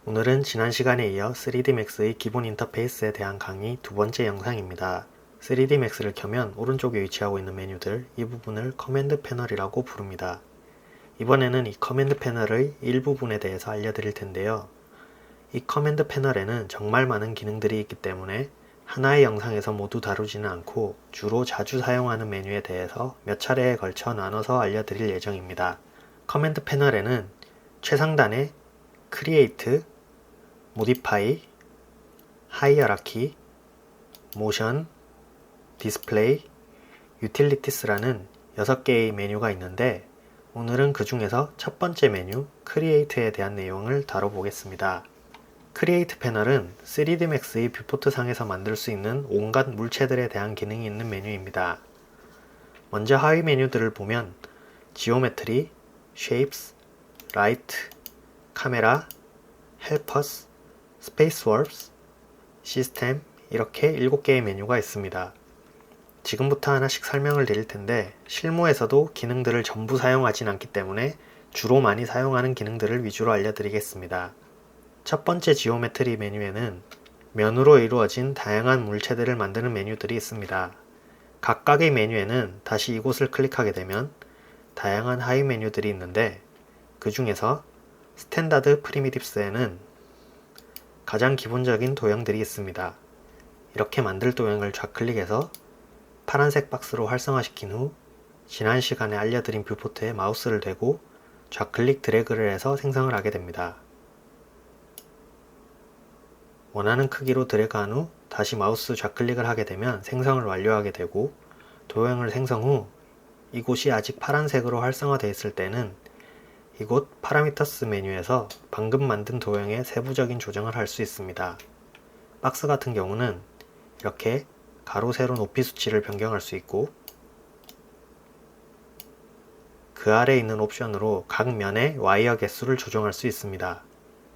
오늘은 지난 시간에 이어 3D Max의 기본 인터페이스에 대한 강의 두 번째 영상입니다. 3D Max를 켜면 오른쪽에 위치하고 있는 메뉴들, 이 부분을 커맨드 패널이라고 부릅니다. 이번에는 이 커맨드 패널의 일부분에 대해서 알려드릴 텐데요. 이 커맨드 패널에는 정말 많은 기능들이 있기 때문에 하나의 영상에서 모두 다루지는 않고 주로 자주 사용하는 메뉴에 대해서 몇 차례에 걸쳐 나눠서 알려드릴 예정입니다. 커맨드 패널에는 최상단에 Create, Modify, Hierarchy, Motion, Display, Utilities라는 6개의 메뉴가 있는데 오늘은 그 중에서 첫 번째 메뉴 Create에 대한 내용을 다뤄보겠습니다. Create 패널은 3D Max의 뷰포트 상에서 만들 수 있는 온갖 물체들에 대한 기능이 있는 메뉴입니다. 먼저 하위 메뉴들을 보면 Geometry, Shapes, Light, Camera, Helpers, 스페이스워프스, 시스템 이렇게 7개의 메뉴가 있습니다. 지금부터 하나씩 설명을 드릴 텐데 실무에서도 기능들을 전부 사용하진 않기 때문에 주로 많이 사용하는 기능들을 위주로 알려드리겠습니다. 첫 번째 지오메트리 메뉴에는 면으로 이루어진 다양한 물체들을 만드는 메뉴들이 있습니다. 각각의 메뉴에는 다시 이곳을 클릭하게 되면 다양한 하위 메뉴들이 있는데 그 중에서 스탠다드 프리미티브스에는 가장 기본적인 도형들이 있습니다. 이렇게 만들 도형을 좌클릭해서 파란색 박스로 활성화시킨 후 지난 시간에 알려드린 뷰포트에 마우스를 대고 좌클릭 드래그를 해서 생성을 하게 됩니다. 원하는 크기로 드래그한 후 다시 마우스 좌클릭을 하게 되면 생성을 완료하게 되고 도형을 생성 후 이곳이 아직 파란색으로 활성화되어 있을 때는 이곳 파라미터스 메뉴에서 방금 만든 도형의 세부적인 조정을 할 수 있습니다. 박스 같은 경우는 이렇게 가로, 세로 높이 수치를 변경할 수 있고 그 아래에 있는 옵션으로 각 면의 와이어 개수를 조정할 수 있습니다.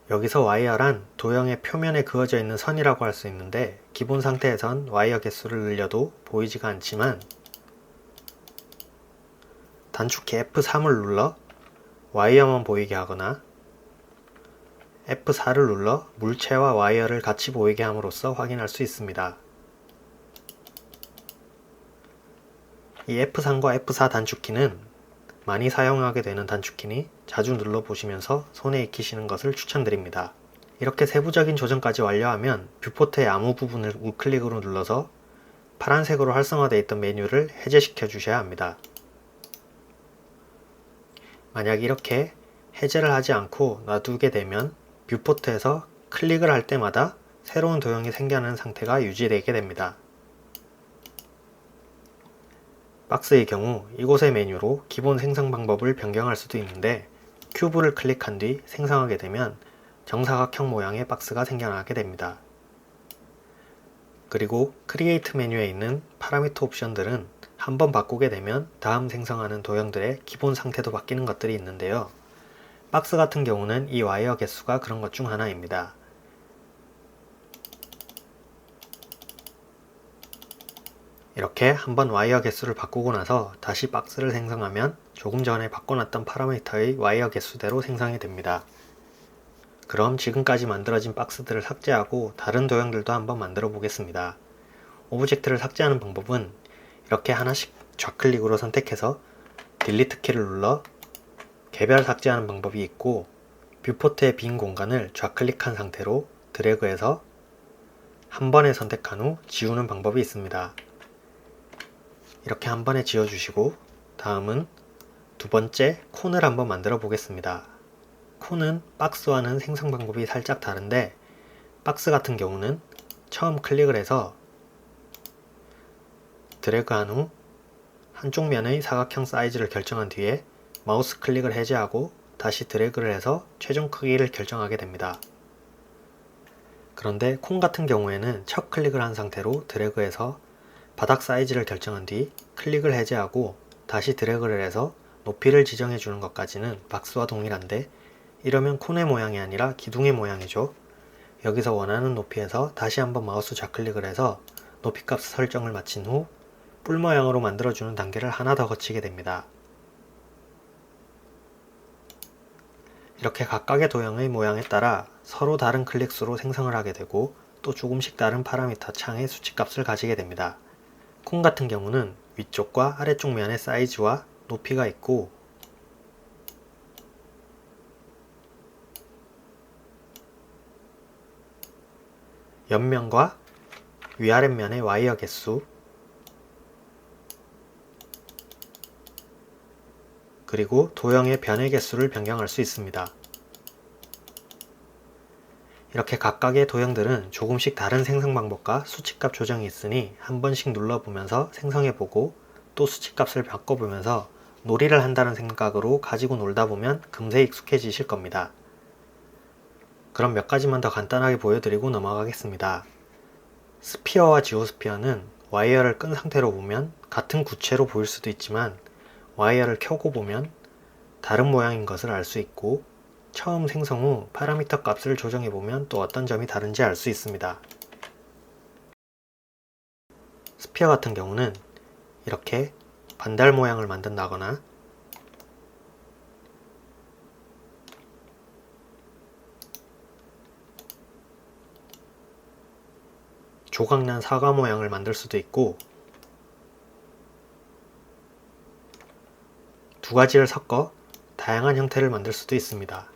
여기서 와이어란 도형의 표면에 그어져 있는 선이라고 할 수 있는데 기본 상태에선 와이어 개수를 늘려도 보이지가 않지만 단축키 F3을 눌러 와이어만 보이게 하거나 F4를 눌러 물체와 와이어를 같이 보이게 함으로써 확인할 수 있습니다. 이 F3과 F4 단축키는 많이 사용하게 되는 단축키니 자주 눌러보시면서 손에 익히시는 것을 추천드립니다. 이렇게 세부적인 조정까지 완료하면 뷰포트의 아무 부분을 우클릭으로 눌러서 파란색으로 활성화되어 있던 메뉴를 해제시켜 주셔야 합니다. 만약 이렇게 해제를 하지 않고 놔두게 되면 뷰포트에서 클릭을 할 때마다 새로운 도형이 생겨나는 상태가 유지되게 됩니다. 박스의 경우 이곳의 메뉴로 기본 생성 방법을 변경할 수도 있는데 큐브를 클릭한 뒤 생성하게 되면 정사각형 모양의 박스가 생겨나게 됩니다. 그리고 크리에이트 메뉴에 있는 파라미터 옵션들은 한번 바꾸게 되면 다음 생성하는 도형들의 기본 상태도 바뀌는 것들이 있는데요. 박스 같은 경우는 이 와이어 개수가 그런 것 중 하나입니다. 이렇게 한번 와이어 개수를 바꾸고 나서 다시 박스를 생성하면 조금 전에 바꿔놨던 파라미터의 와이어 개수대로 생성이 됩니다. 그럼 지금까지 만들어진 박스들을 삭제하고 다른 도형들도 한번 만들어 보겠습니다. 오브젝트를 삭제하는 방법은 이렇게 하나씩 좌클릭으로 선택해서 딜리트 키를 눌러 개별 삭제하는 방법이 있고 뷰포트의 빈 공간을 좌클릭한 상태로 드래그해서 한 번에 선택한 후 지우는 방법이 있습니다. 이렇게 한 번에 지워주시고 다음은 두 번째 콘을 한번 만들어 보겠습니다. 콘은 박스와는 생성 방법이 살짝 다른데 박스 같은 경우는 처음 클릭을 해서 드래그한 후 한쪽 면의 사각형 사이즈를 결정한 뒤에 마우스 클릭을 해제하고 다시 드래그를 해서 최종 크기를 결정하게 됩니다. 그런데 콘 같은 경우에는 첫 클릭을 한 상태로 드래그해서 바닥 사이즈를 결정한 뒤 클릭을 해제하고 다시 드래그를 해서 높이를 지정해 주는 것까지는 박스와 동일한데 이러면 콘의 모양이 아니라 기둥의 모양이죠. 여기서 원하는 높이에서 다시 한번 마우스 좌클릭을 해서 높이값 설정을 마친 후 뿔 모양으로 만들어주는 단계를 하나 더 거치게 됩니다. 이렇게 각각의 도형의 모양에 따라 서로 다른 클릭수로 생성을 하게 되고 또 조금씩 다른 파라미터 창의 수치값을 가지게 됩니다. 콩 같은 경우는 위쪽과 아래쪽 면의 사이즈와 높이가 있고 옆면과 위아랫면의 와이어 개수 그리고 도형의 변의 개수를 변경할 수 있습니다. 이렇게 각각의 도형들은 조금씩 다른 생성 방법과 수치값 조정이 있으니 한 번씩 눌러보면서 생성해보고 또 수치값을 바꿔보면서 놀이를 한다는 생각으로 가지고 놀다 보면 금세 익숙해지실 겁니다. 그럼 몇 가지만 더 간단하게 보여드리고 넘어가겠습니다. 스피어와 지오스피어는 와이어를 끈 상태로 보면 같은 구체로 보일 수도 있지만 와이어를 켜고 보면 다른 모양인 것을 알 수 있고 처음 생성 후 파라미터 값을 조정해보면 또 어떤 점이 다른지 알 수 있습니다. 스피어 같은 경우는 이렇게 반달 모양을 만든다거나 조각난 사과 모양을 만들 수도 있고 두 가지를 섞어 다양한 형태를 만들 수도 있습니다.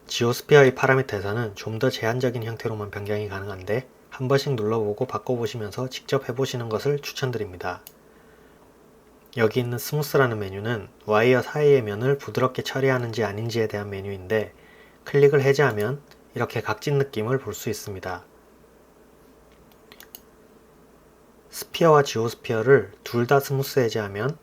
지오스피어의 파라미터에서는 좀 더 제한적인 형태로만 변경이 가능한데 한 번씩 눌러보고 바꿔보시면서 직접 해보시는 것을 추천드립니다. 여기 있는 스무스라는 메뉴는 와이어 사이의 면을 부드럽게 처리하는지 아닌지에 대한 메뉴인데 클릭을 해제하면 이렇게 각진 느낌을 볼 수 있습니다. 스피어와 지오스피어를 둘 다 스무스 해제하면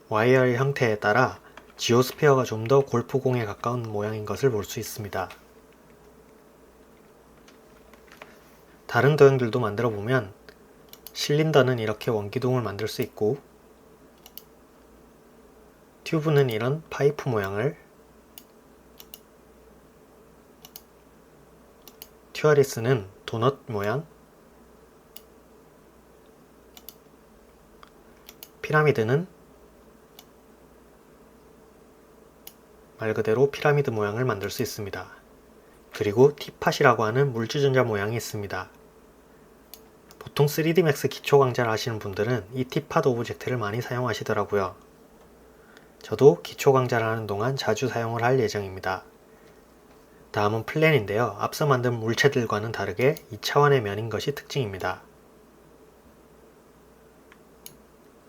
와이어의 형태에 따라 지오스피어가 좀 더 골프공에 가까운 모양인 것을 볼 수 있습니다. 다른 도형들도 만들어 보면 실린더는 이렇게 원기둥을 만들 수 있고 튜브는 이런 파이프 모양을 튜어리스는 도넛 모양 피라미드는 말 그대로 피라미드 모양을 만들 수 있습니다. 그리고 티팟이라고 하는 물주전자 모양이 있습니다. 보통 3D Max 기초 강좌를 하시는 분들은 이 티팟 오브젝트를 많이 사용하시더라고요. 저도 기초 강좌를 하는 동안 자주 사용을 할 예정입니다. 다음은 플랜인데요. 앞서 만든 물체들과는 다르게 2차원의 면인 것이 특징입니다.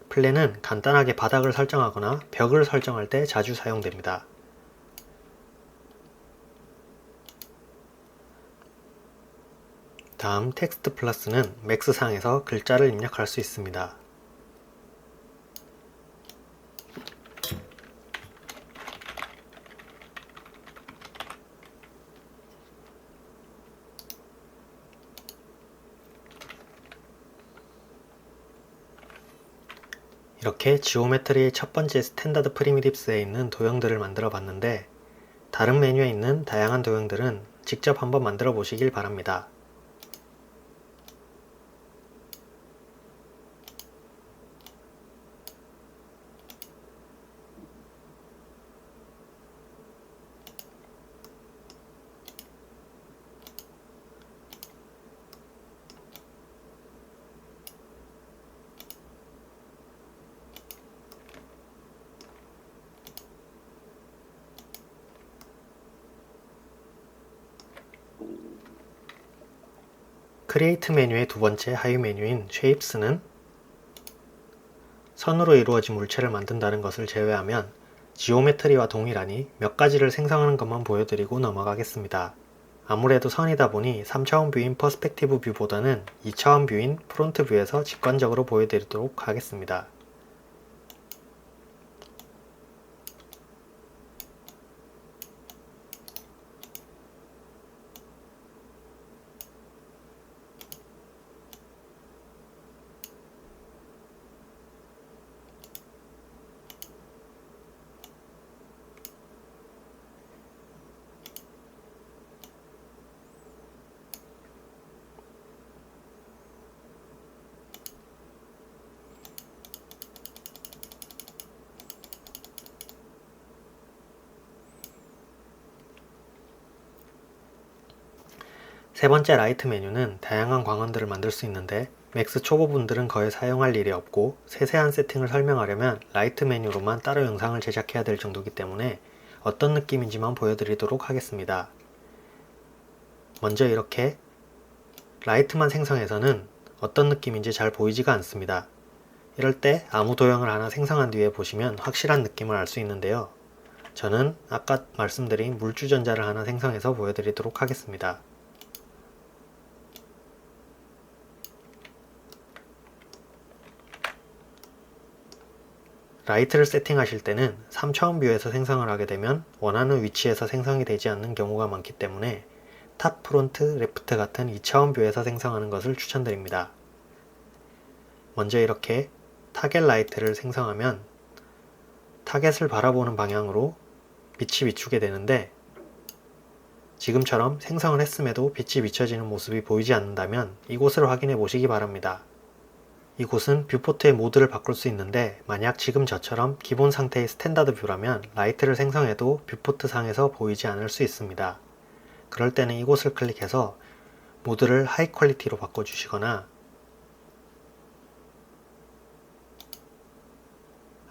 플랜은 간단하게 바닥을 설정하거나 벽을 설정할 때 자주 사용됩니다. 다음 텍스트 플러스는 맥스상에서 글자를 입력할 수 있습니다. 이렇게 지오메트리의 첫 번째 스탠다드 프리미티브스에 있는 도형들을 만들어 봤는데 다른 메뉴에 있는 다양한 도형들은 직접 한번 만들어 보시길 바랍니다. 크리에이트 메뉴의 두 번째 하위 메뉴인 쉐입스는 선으로 이루어진 물체를 만든다는 것을 제외하면 지오메트리와 동일하니 몇 가지를 생성하는 것만 보여드리고 넘어가겠습니다. 아무래도 선이다 보니 3차원 뷰인 퍼스펙티브 뷰보다는 2차원 뷰인 프론트 뷰에서 직관적으로 보여드리도록 하겠습니다. 세 번째 라이트 메뉴는 다양한 광원들을 만들 수 있는데 맥스 초보분들은 거의 사용할 일이 없고 세세한 세팅을 설명하려면 라이트 메뉴로만 따로 영상을 제작해야 될 정도이기 때문에 어떤 느낌인지만 보여드리도록 하겠습니다. 먼저 이렇게 라이트만 생성해서는 어떤 느낌인지 잘 보이지가 않습니다. 이럴 때 아무 도형을 하나 생성한 뒤에 보시면 확실한 느낌을 알 수 있는데요. 저는 아까 말씀드린 물주전자를 하나 생성해서 보여드리도록 하겠습니다. 라이트를 세팅하실 때는 3차원 뷰에서 생성을 하게 되면 원하는 위치에서 생성이 되지 않는 경우가 많기 때문에 탑, 프론트, 레프트 같은 2차원 뷰에서 생성하는 것을 추천드립니다. 먼저 이렇게 타겟 라이트를 생성하면 타겟을 바라보는 방향으로 빛이 비추게 되는데 지금처럼 생성을 했음에도 빛이 비춰지는 모습이 보이지 않는다면 이곳을 확인해 보시기 바랍니다. 이곳은 뷰포트의 모드를 바꿀 수 있는데 만약 지금 저처럼 기본 상태의 스탠다드 뷰라면 라이트를 생성해도 뷰포트 상에서 보이지 않을 수 있습니다. 그럴 때는 이곳을 클릭해서 모드를 하이 퀄리티로 바꿔주시거나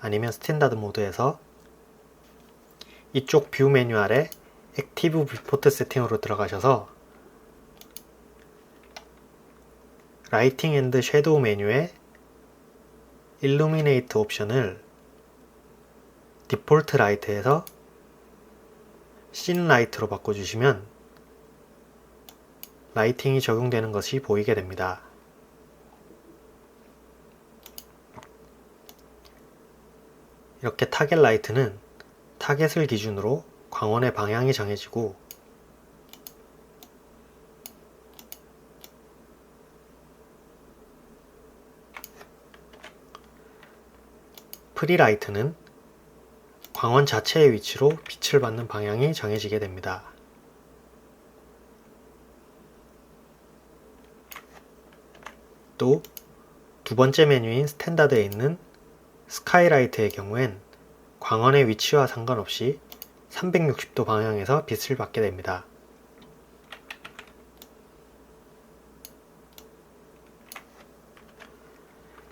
아니면 스탠다드 모드에서 이쪽 뷰 메뉴 아래 액티브 뷰포트 세팅으로 들어가셔서 라이팅 앤드 섀도우 메뉴에 일루미네이트 옵션을 디폴트 라이트에서 씬 라이트로 바꿔주시면 라이팅이 적용되는 것이 보이게 됩니다. 이렇게 타겟 라이트는 타겟을 기준으로 광원의 방향이 정해지고 프리라이트는 광원 자체의 위치로 빛을 받는 방향이 정해지게 됩니다. 또 두 번째 메뉴인 스탠다드에 있는 스카이라이트의 경우엔 광원의 위치와 상관없이 360도 방향에서 빛을 받게 됩니다.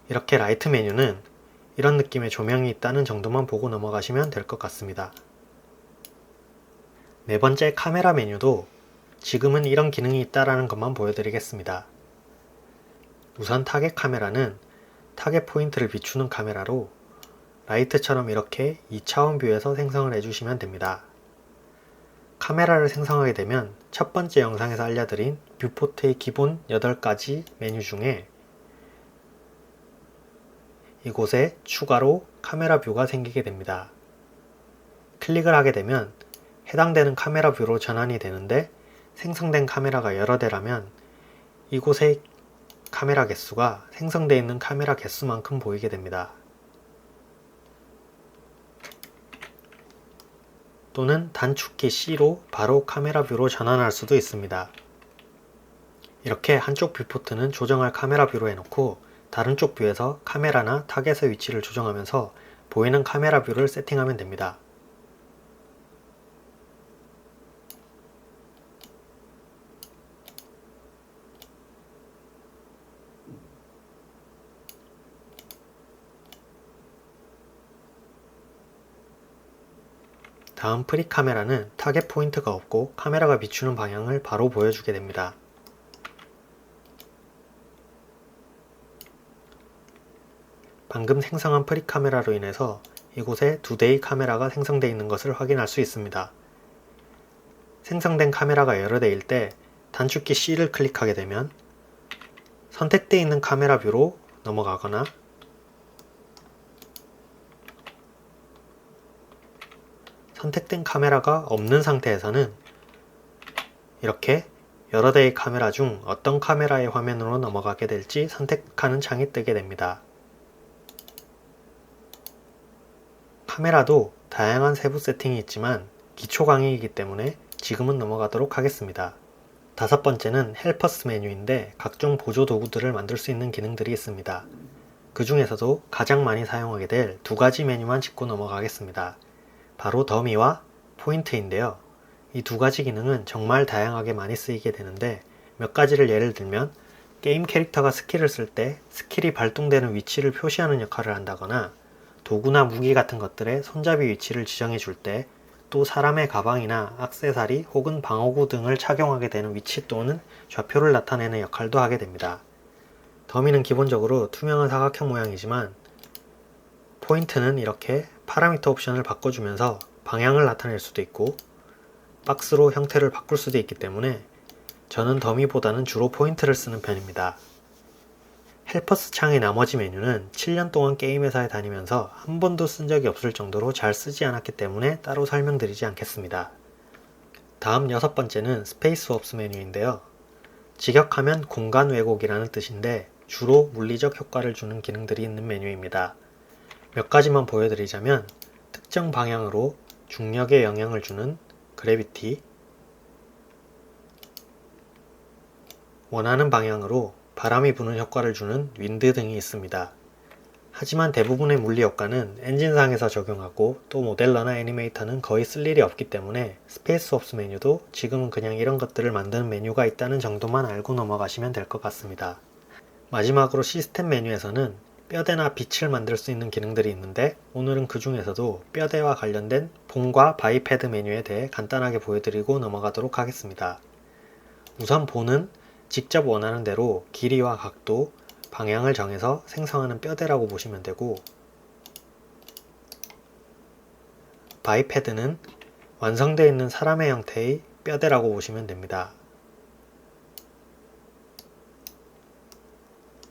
이렇게 라이트 메뉴는 이런 느낌의 조명이 있다는 정도만 보고 넘어가시면 될 것 같습니다. 네 번째 카메라 메뉴도 지금은 이런 기능이 있다는 것만 보여드리겠습니다. 우선 타겟 카메라는 타겟 포인트를 비추는 카메라로 라이트처럼 이렇게 2차원 뷰에서 생성을 해주시면 됩니다. 카메라를 생성하게 되면 첫 번째 영상에서 알려드린 뷰포트의 기본 8가지 메뉴 중에 이곳에 추가로 카메라 뷰가 생기게 됩니다. 클릭을 하게 되면 해당되는 카메라 뷰로 전환이 되는데 생성된 카메라가 여러 대라면 이곳의 카메라 개수가 생성되어 있는 카메라 개수만큼 보이게 됩니다. 또는 단축키 C로 바로 카메라 뷰로 전환할 수도 있습니다. 이렇게 한쪽 뷰포트는 조정할 카메라 뷰로 해놓고 다른 쪽 뷰에서 카메라나 타겟의 위치를 조정하면서 보이는 카메라 뷰를 세팅하면 됩니다. 다음 프리 카메라는 타겟 포인트가 없고 카메라가 비추는 방향을 바로 보여주게 됩니다. 방금 생성한 프리 카메라로 인해서 이곳에 2대의 카메라가 생성되어 있는 것을 확인할 수 있습니다. 생성된 카메라가 여러 대일 때 단축키 C를 클릭하게 되면 선택되어 있는 카메라 뷰로 넘어가거나 선택된 카메라가 없는 상태에서는 이렇게 여러 대의 카메라 중 어떤 카메라의 화면으로 넘어가게 될지 선택하는 창이 뜨게 됩니다. 카메라도 다양한 세부 세팅이 있지만 기초 강의이기 때문에 지금은 넘어가도록 하겠습니다. 다섯 번째는 헬퍼스 메뉴인데 각종 보조 도구들을 만들 수 있는 기능들이 있습니다. 그 중에서도 가장 많이 사용하게 될 2가지 메뉴만 짚고 넘어가겠습니다. 바로 더미와 포인트인데요. 이 2가지 기능은 정말 다양하게 많이 쓰이게 되는데 몇 가지를 예를 들면 게임 캐릭터가 스킬을 쓸 때 스킬이 발동되는 위치를 표시하는 역할을 한다거나 도구나 무기 같은 것들의 손잡이 위치를 지정해 줄 때, 또 사람의 가방이나 액세서리 혹은 방어구 등을 착용하게 되는 위치 또는 좌표를 나타내는 역할도 하게 됩니다. 더미는 기본적으로 투명한 사각형 모양이지만 포인트는 이렇게 파라미터 옵션을 바꿔주면서 방향을 나타낼 수도 있고 박스로 형태를 바꿀 수도 있기 때문에 저는 더미보다는 주로 포인트를 쓰는 편입니다. 헬퍼스 창의 나머지 메뉴는 7년 동안 게임 회사에 다니면서 한 번도 쓴 적이 없을 정도로 잘 쓰지 않았기 때문에 따로 설명드리지 않겠습니다. 다음 6번째는 스페이스 옵스 메뉴인데요. 직역하면 공간 왜곡이라는 뜻인데 주로 물리적 효과를 주는 기능들이 있는 메뉴입니다. 몇 가지만 보여드리자면 특정 방향으로 중력에 영향을 주는 그래비티, 원하는 방향으로 바람이 부는 효과를 주는 윈드 등이 있습니다. 하지만 대부분의 물리 효과는 엔진상에서 적용하고 또 모델러나 애니메이터는 거의 쓸 일이 없기 때문에 스페이스 옵스 메뉴도 지금은 그냥 이런 것들을 만드는 메뉴가 있다는 정도만 알고 넘어가시면 될 것 같습니다. 마지막으로 시스템 메뉴에서는 뼈대나 빛을 만들 수 있는 기능들이 있는데 오늘은 그 중에서도 뼈대와 관련된 본과 바이패드 메뉴에 대해 간단하게 보여드리고 넘어가도록 하겠습니다. 우선 본은 직접 원하는 대로 길이와 각도, 방향을 정해서 생성하는 뼈대라고 보시면 되고, 바이패드는 완성되어 있는 사람의 형태의 뼈대라고 보시면 됩니다.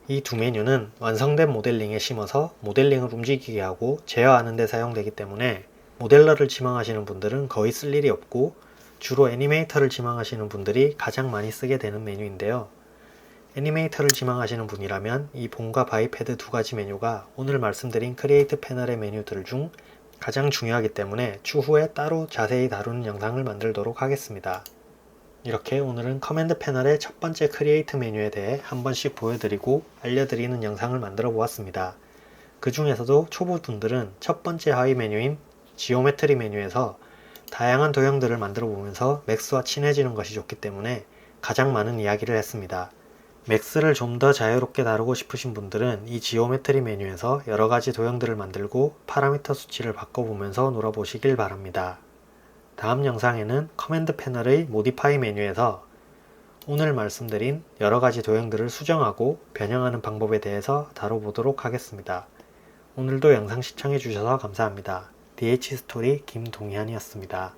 이 두 메뉴는 완성된 모델링에 심어서 모델링을 움직이게 하고 제어하는 데 사용되기 때문에 모델러를 지망하시는 분들은 거의 쓸 일이 없고 주로 애니메이터를 지망하시는 분들이 가장 많이 쓰게 되는 메뉴인데요. 애니메이터를 지망하시는 분이라면 이 본과 바이패드 두 가지 메뉴가 오늘 말씀드린 크리에이트 패널의 메뉴들 중 가장 중요하기 때문에 추후에 따로 자세히 다루는 영상을 만들도록 하겠습니다. 이렇게 오늘은 커맨드 패널의 첫 번째 크리에이트 메뉴에 대해 한 번씩 보여드리고 알려드리는 영상을 만들어 보았습니다. 그 중에서도 초보분들은 첫 번째 하위 메뉴인 지오메트리 메뉴에서 다양한 도형들을 만들어 보면서 맥스와 친해지는 것이 좋기 때문에 가장 많은 이야기를 했습니다. 맥스를 좀 더 자유롭게 다루고 싶으신 분들은 이 지오메트리 메뉴에서 여러가지 도형들을 만들고 파라미터 수치를 바꿔보면서 놀아보시길 바랍니다. 다음 영상에는 커맨드 패널의 모디파이 메뉴에서 오늘 말씀드린 여러가지 도형들을 수정하고 변형하는 방법에 대해서 다뤄보도록 하겠습니다. 오늘도 영상 시청해주셔서 감사합니다. DH스토리 김동현이었습니다.